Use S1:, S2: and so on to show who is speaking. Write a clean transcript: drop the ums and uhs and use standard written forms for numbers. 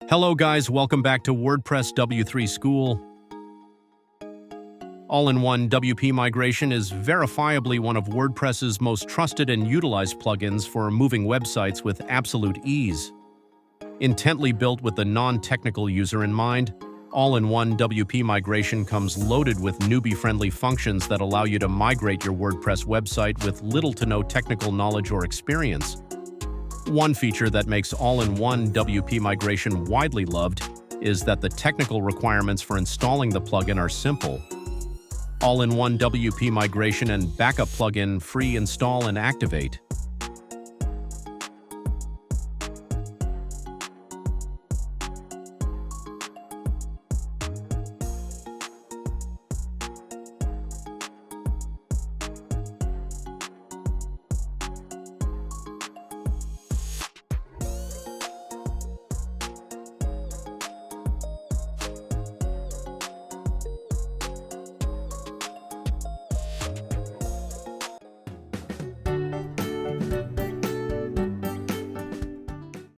S1: Hello guys, welcome back to WordPress W3 School. All-in-One WP Migration is verifiably one of WordPress's most trusted and utilized plugins for moving websites with absolute ease. Intently built with the non-technical user in mind, All-in-One WP Migration comes loaded with newbie-friendly functions that allow you to migrate your WordPress website with little to no technical knowledge or experience. One feature that makes All-in-One WP Migration widely loved is that the technical requirements for installing the plugin are simple. All-in-One WP Migration and Backup plugin free install and activate.